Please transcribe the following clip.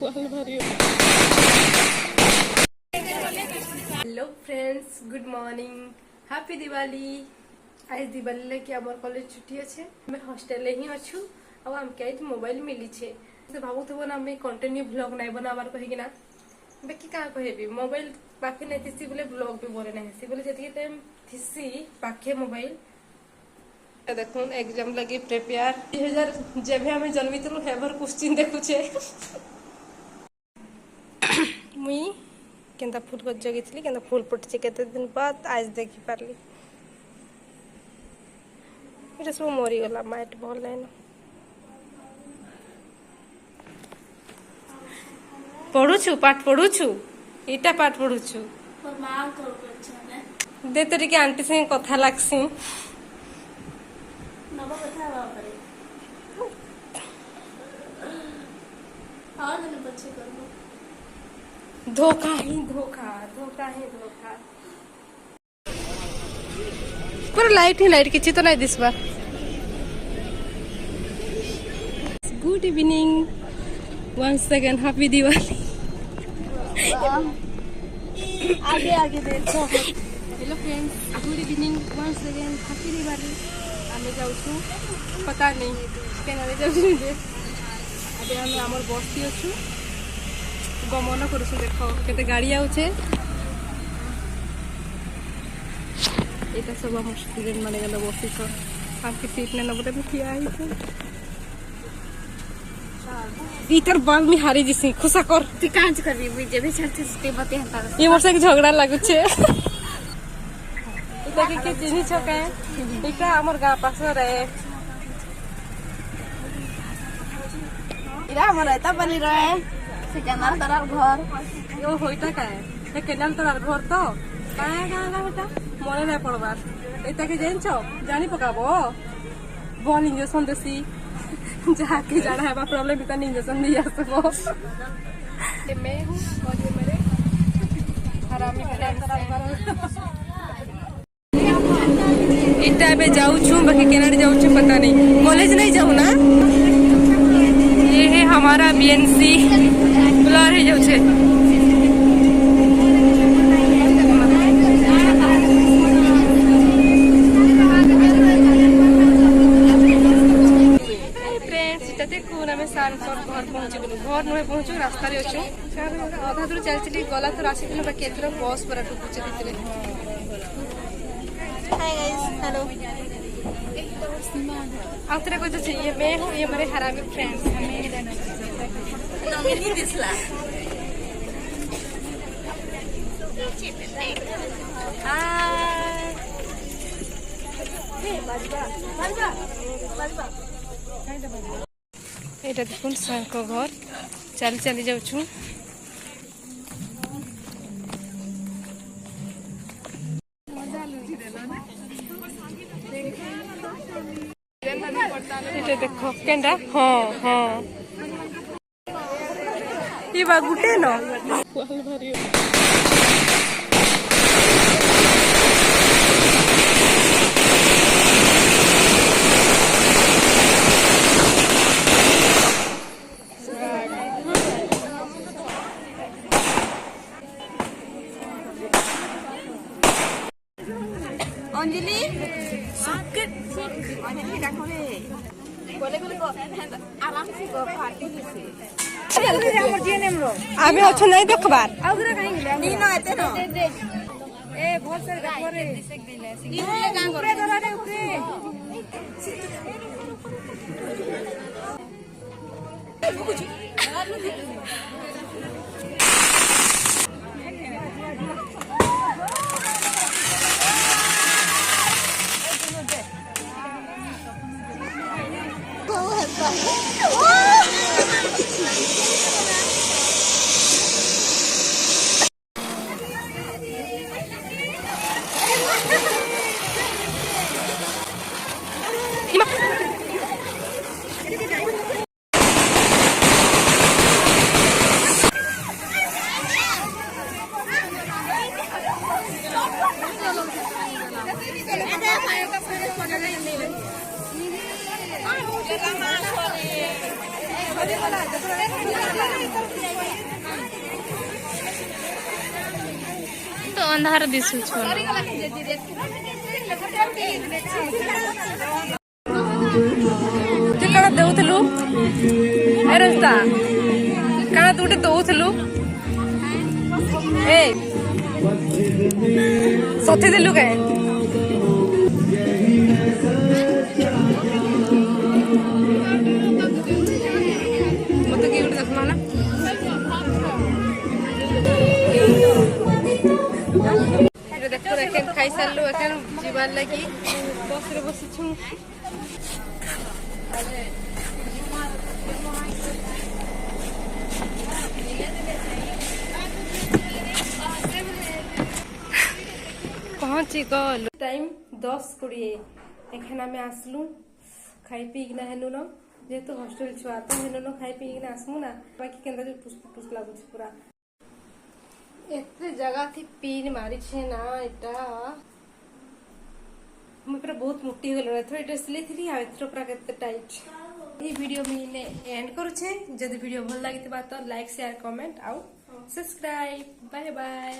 Hello friends, good morning, happy Diwali. आज दिवाली लेके आम कॉलेज छुट्टी अच्छे, मैं हॉस्टेल ही अच्छू और आमके आज मोबाइल मिली छे। भावुव ना मैं कंटिन्यू ब्लॉग नहीं बनाबार कहीकिना बाकी क्या कहबी मोबाइल पाखे नहीं थी बोले ब्लॉग भी बोले नहीं बोले जी टाइम थी पाखे मोबाइल देखो एग्जाम लगी प्रिपेयर 2000 जब आम जन्मी थी हेबर क्वेश्चन देखुचे मुई केंता फुल को जगी केंता फुल फुटची केते दिन बाद आज देखी पारली ये सब मरी गला माइट भल नहीं पढ़ुछु पाठ पढ़ुछु इटा पाठ पढ़ुछु दे तोरी के आंटी से कथा लागसी धोखा ही धोखा धोखा ही धोखा पूरा लाइट ही लाइट किसी तो नहीं this bar. Good evening once again, happy Diwali। आगे आगे देखो। Hello friends, good evening once again, happy Diwali। आमे जाउछु पता नहीं केनारे जाउछु जे अबे हम हमर बस्ती अछु गमन करूछु देखो केते गाड़ी आउछे एटा सब हम स्टूडेंट माने गला बस्ती छ आपके सीट ने नबते में किया आई थे इतर बाल में हारी जिसी खुशा कर तू कांच करबी जे भी छते ते बते हता ये मोर से झगड़ा लागु छे इता के चिनी छका इता हमर गा पास रे इरा हमर एता बनी रहे से केनाल तरार घर यो होइता काए ए केनाल तरार घर तो काए गाला बेटा मोरे नहीं पड़बार एता के जानछो जानी पकाबो बोल इंजेक्शन देसी जाके जाना है प्रॉब्लम इतना इंजेक्शन दिया सबको मैं हूँ और ये मेरे हरामी इटा में जाऊँ छू बाकी केनाडा जाऊँ छू पता नहीं कॉलेज नहीं जाऊँ ना ये है हमारा बीएनसी बुलार है जाऊँ छे घर नुहे पहुँचू रास्ता अच्छू अधा दूर चलती गला तो आसी बाकी एथर बस पूरा टुकुचे हेलो आउथरे को ये मैं हूँ ये मेरे हरामी फ्रेंड्स এটা দেখুন সারক ঘর চালি চালি যাচ্ছু এটা দেখো কেনটা হ্যাঁ হ্যাঁ ইবা গুটে ন अंजलि सॉकेट अंजलि डाको रे बोले को आराम से को पार्टी से हमर जीएनएम रो आबे अच्छो नहीं देखबार आउगरा काहे गेले नी न एते न ए बहुत सारे देखो रे ई ले काम कर ऊपर धरा रे ऊपर कुछ अंधार दिशुछु तू कण दउथलु ए रस्ता कण तू दउथलु ए सथि देलु के मत के उठ देखमा ना देखो एखन खाई सारलु एखन जीवार लगी बस रे बसिछु पहुंची गल टाइम 10:20 एखन आमे आसलु खाई पी किना हेनु न जेतु हॉस्टल छुआ तो हेनु न खाई पी किना आसमु ना बाकी केंदा जो टुस लागु छ पूरा एते जगह थी पीन मारी छे ना एटा हम पूरा बहुत मोटी हो गेलो एथरो एटा सिले थी आ एथरो पूरा केते टाइट ई वीडियो में एंड करू छे जदी वीडियो भल लागित बा तो लाइक शेयर कमेंट आउ सब्सक्राइब बाय बाय